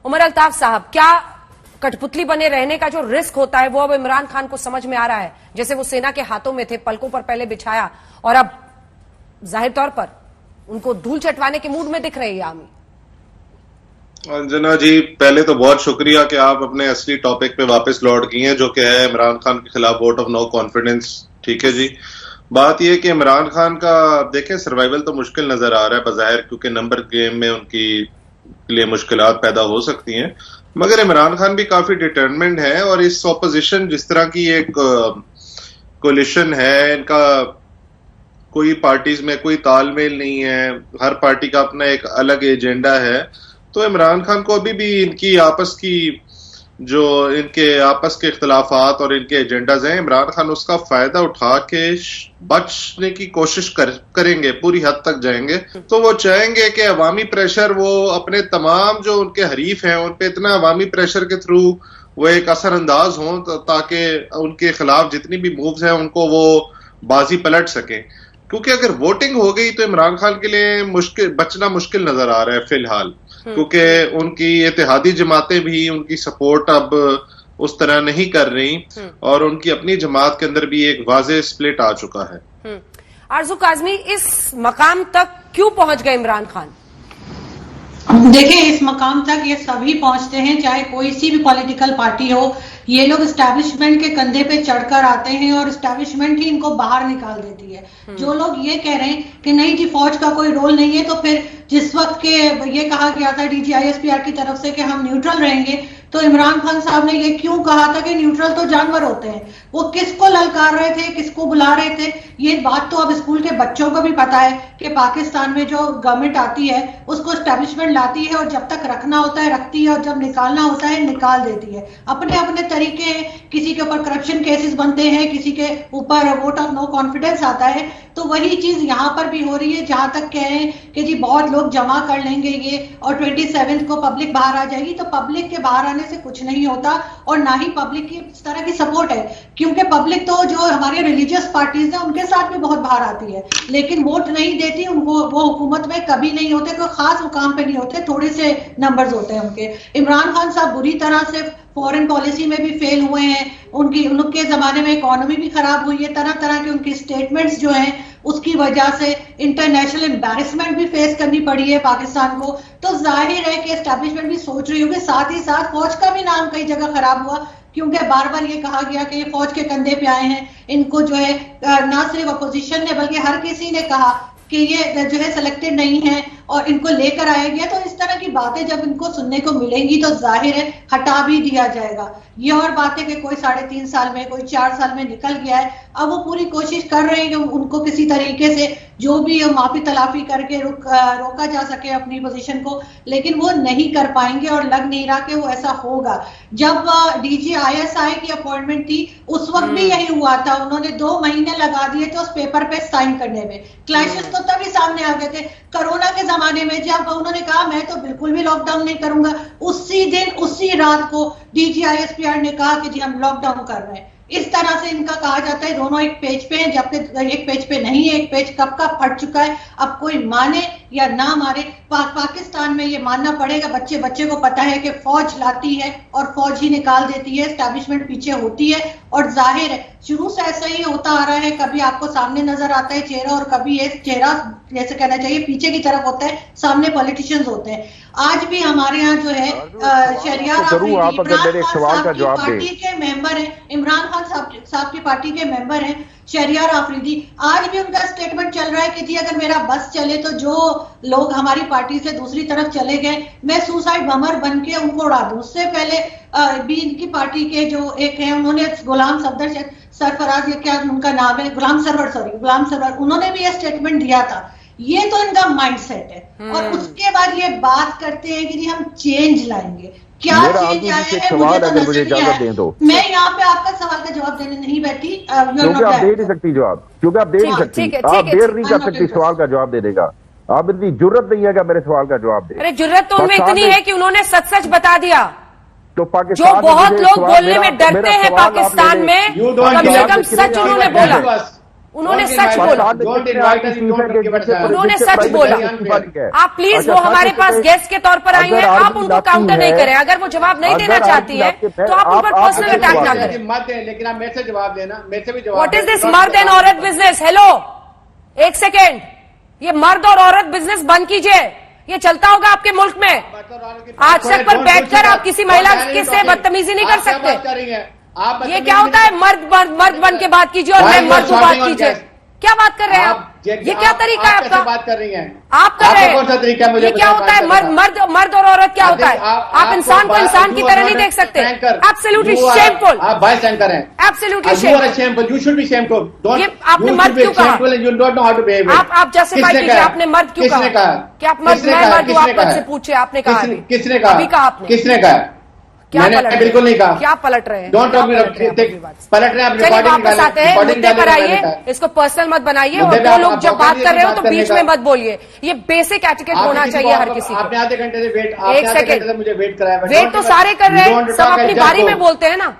उमर अल्ताफ साहब, क्या कठपुतली बने रहने का जो रिस्क होता है वो अब इमरान खान को समझ में आ रहा है? जैसे वो सेना के हाथों में थे, पलकों पर पहले बिछाया और अब जाहिर तौर पर उनको धूल चटवाने के मूड में दिख रही है आर्मी। अंजना जी, पहले तो बहुत शुक्रिया कि आप अपने असली टॉपिक पे वापस लौट गई हैं, जो कि है इमरान खान के खिलाफ वोट ऑफ नो कॉन्फिडेंस। ठीक है जी, बात यह कि इमरान खान का देखें सर्वाइवल तो मुश्किल नजर आ रहा है बजाहिर, क्योंकि नंबर गेम में उनकी लिए मुश्किलात पैदा हो सकती हैं, मगर इमरान खान भी काफी डिटरमिन्ड है। और इस ऑपोजिशन जिस तरह की एक कोलिशन है, इनका कोई पार्टीज में कोई तालमेल नहीं है, हर पार्टी का अपना एक अलग एजेंडा है। तो इमरान खान को अभी भी इनके आपस के इख्तलाफात और इनके एजेंडाज हैं, इमरान खान उसका फायदा उठा के बचने की कोशिश करेंगे, पूरी हद तक जाएंगे। तो वो चाहेंगे कि अवामी प्रेशर, वो अपने तमाम जो उनके हरीफ हैं उन पे इतना अवामी प्रेशर के थ्रू वो एक असरअंदाज हों ताकि उनके खिलाफ जितनी भी मूव्स हैं उनको वो बाजी पलट सकें। क्योंकि अगर वोटिंग हो गई तो इमरान खान के लिए बचना मुश्किल नजर आ रहा है फिलहाल, क्योंकि उनकी इत्तेहादी जमातें भी उनकी सपोर्ट अब उस तरह नहीं कर रही और उनकी अपनी जमात के अंदर भी एक वाज़ेह स्प्लिट आ चुका है। आरज़ू काज़मी, इस मकाम तक क्यों पहुंच गए इमरान खान? देखिए, इस मकाम तक ये सभी पहुंचते हैं, चाहे कोई सी भी पॉलिटिकल पार्टी हो। ये लोग एस्टैब्लिशमेंट के कंधे पे चढ़कर आते हैं और एस्टैब्लिशमेंट ही इनको बाहर निकाल देती है। जो लोग ये कह रहे हैं कि नहीं जी फौज का कोई रोल नहीं है, तो फिर जिस वक्त के ये कहा गया था DGISPR की तरफ से कि हम न्यूट्रल रहेंगे, तो इमरान खान साहब ने ये क्यों कहा था कि न्यूट्रल तो जानवर होते हैं? वो किसको ललकार रहे थे, किसको बुला रहे थे? ये बात तो अब स्कूल के बच्चों को भी पता है कि पाकिस्तान में जो गवर्नमेंट आती है उसको एस्टैब्लिशमेंट लाती है और जब तक रखना होता है रखती है और जब निकालना होता है निकाल देती है। अपने अपने तरीके हैं, किसी के ऊपर करप्शन केसेस बनते हैं, किसी के ऊपर वोट ऑफ नो कॉन्फिडेंस आता है। तो वही चीज यहाँ पर भी हो रही है, जहां तक कहें कि जी बहुत लोग जमा कर लेंगे ये और 27 को पब्लिक बाहर आ जाएगी, तो पब्लिक के बाहर आने से कुछ नहीं होता और ना ही पब्लिक की इस तरह की सपोर्ट है, क्योंकि पब्लिक तो जो हमारे रिलीजियस पार्टीज है उनके साथ भी बहुत बाहर आती है, लेकिन वोट नहीं देती उनको। वो हुकूमत में कभी नहीं होते, कोई खास मुकाम पे नहीं होते, थोड़े से नंबर्स होते हैं उनके। इमरान खान साहब बुरी तरह से फॉरेन पॉलिसी में भी फेल हुए हैं, उनके जमाने में इकोनॉमी भी खराब हुई है, तरह तरह के उनके स्टेटमेंट्स जो हैं उसकी वजह से इंटरनेशनल एम्बैरेसमेंट भी फेस करनी पड़ी है पाकिस्तान को। तो जाहिर है कि एस्टैब्लिशमेंट भी सोच रही होगी, साथ ही साथ फौज का भी नाम कई जगह खराब हुआ, क्योंकि बार बार ये कहा गया कि ये फौज के कंधे पे आए हैं। इनको जो है ना सिर्फ अपोजिशन ने बल्कि हर किसी ने कहा कि ये जो है सिलेक्टेड नहीं है और इनको लेकर आया गया। तो इस तरह की बातें जब इनको सुनने को मिलेंगी तो जाहिर है हटा भी दिया जाएगा। ये और बातें कि कोई 3.5 साल में, कोई 4 साल में निकल गया है, अब वो पूरी कोशिश कर रहे हैं कि उनको किसी तरीके से जो भी माफी तलाफी करके रोका जा सके अपनी पोजीशन को, लेकिन वो नहीं कर पाएंगे और लग नहीं रहा कि वो ऐसा होगा। जब DGISI की अपॉइंटमेंट थी उस वक्त भी यही हुआ था, उन्होंने 2 महीने लगा दिए थे उस पेपर पे साइन करने में। क्लैशेस तो तभी सामने आ गए थे कोरोना के जमाने में, जब उन्होंने कहा मैं तो बिल्कुल भी लॉकडाउन नहीं करूंगा, उसी दिन उसी रात को DGISPR ने कहा कि जी हम लॉकडाउन कर रहे हैं। इस तरह से इनका कहा जाता है दोनों एक पेज पे हैं, जबकि एक पेज पे नहीं है, एक पेज कब का फट चुका है। अब कोई माने या ना माने, पाकिस्तान में ये मानना पड़ेगा, बच्चे बच्चे को पता है कि फौज लाती है और फौज ही निकाल देती है, एस्टैब्लिशमेंट पीछे होती है। और जाहिर है शुरू से ऐसा ही होता आ रहा है, कभी आपको सामने नजर आता है चेहरा और कभी ये चेहरा जैसे कहना चाहिए पीछे की तरफ होता है, सामने पॉलिटिशियंस होते हैं। आज भी हमारे यहाँ जो है शहरियार पार्टी के मेंबर है, इमरान खान साहब की पार्टी के मेंबर हैं शहरियार आफरीदी, आज भी उनका स्टेटमेंट चल रहा है कि जी अगर मेरा बस चले तो जो लोग हमारी पार्टी से दूसरी तरफ चले गए मैं सुसाइड बमर बन के उनको उड़ा दूं। उससे पहले भी इनकी पार्टी के जो एक है, उन्होंने गुलाम सरफराज, ये क्या उनका नाम है, गुलाम सरवर, उन्होंने भी ये स्टेटमेंट दिया था। ये तो इनका माइंडसेट है और उसके बाद ये बात करते हैं कि जी हम चेंज लाएंगे। क्या चेंज आया है मुझे तो नजर नहीं आया। मैं यहाँ पे आपका सवाल का जवाब देने नहीं बैठी, क्योंकि आप दे नहीं सकती जवाब, क्योंकि आप दे नहीं सकती, आप देर नहीं कर सकती सवाल का जवाब देने का। आप इतनी जुर्रत नहीं है कि मेरे सवाल का जवाब दे। अरे जुर्रत तो उनमें इतनी है कि उन्होंने सच बता दिया। तो पाकिस्तान जो बहुत लोग बोलने में डरते हैं पाकिस्तान में, कम से कम सच उन्होंने बोला। उन्होंने सच बोला, उन्होंने सच बोला। आप प्लीज वो हमारे पास गेस्ट के तौर पर आई हैं, आप उनको काउंटर नहीं करें। अगर वो जवाब नहीं देना चाहती है तो आप उन पर पर्सनल अटैक ना करें। मत दें, लेकिन आप मेरे से जवाब देना, मेरे से भी जवाब। व्हाट इज दिस मर्द एंड औरत बिजनेस? हेलो, एक सेकेंड, ये मर्द और औरत बिजनेस बंद कीजिए। ये चलता होगा आपके मुल्क में? आज तक पर बैठकर आप किसी महिला से बदतमीजी नहीं कर सकते। ये क्या होता है? मर्द बन के बात कीजिए और मैं मर्द बात कीजिए। क्या बात कर रहे हैं आप? ये क्या तरीका है आपका? बात कर रही हैं आप कर रहे हैं? कौन सा तरीका है? मुझे ये क्या होता है? मर्द और औरत क्या होता है? आप इंसान को इंसान की तरह नहीं देख सकते। Absolutely shameful. आप वाइस एंकर हैं। Absolutely shameful. You should be shameful. आपने मर्द क्यों कहा? You don't know how to behave. आप जस्टिफाई कीजिए, आपने मर्द क्यों कहा? क्या आप मर्द? मैं मर्द हूं, आप मुझसे पूछिए। आपने कहा? किसने कहा? अभी कहा आपने? किसने कहा? क्या मैंने पलट बिल्कुल नहीं कहा। क्या पलट रहे हैं? डोंट टॉक मी। पलट रहे हैं आप। चलिए वापस आते हैं मुद्दे पर आइए, इसको पर्सनल मत बनाइए। और दो लोग जब बात कर रहे हो तो बीच में मत बोलिए। ये बेसिक एटिकेट होना चाहिए हर किसी को। आपने आधे घंटे से वेट, एक सेकेंड, मुझे वेट कराया। वेट तो सारे कर रहे हैं, सब अपनी बारी में बोलते हैं ना।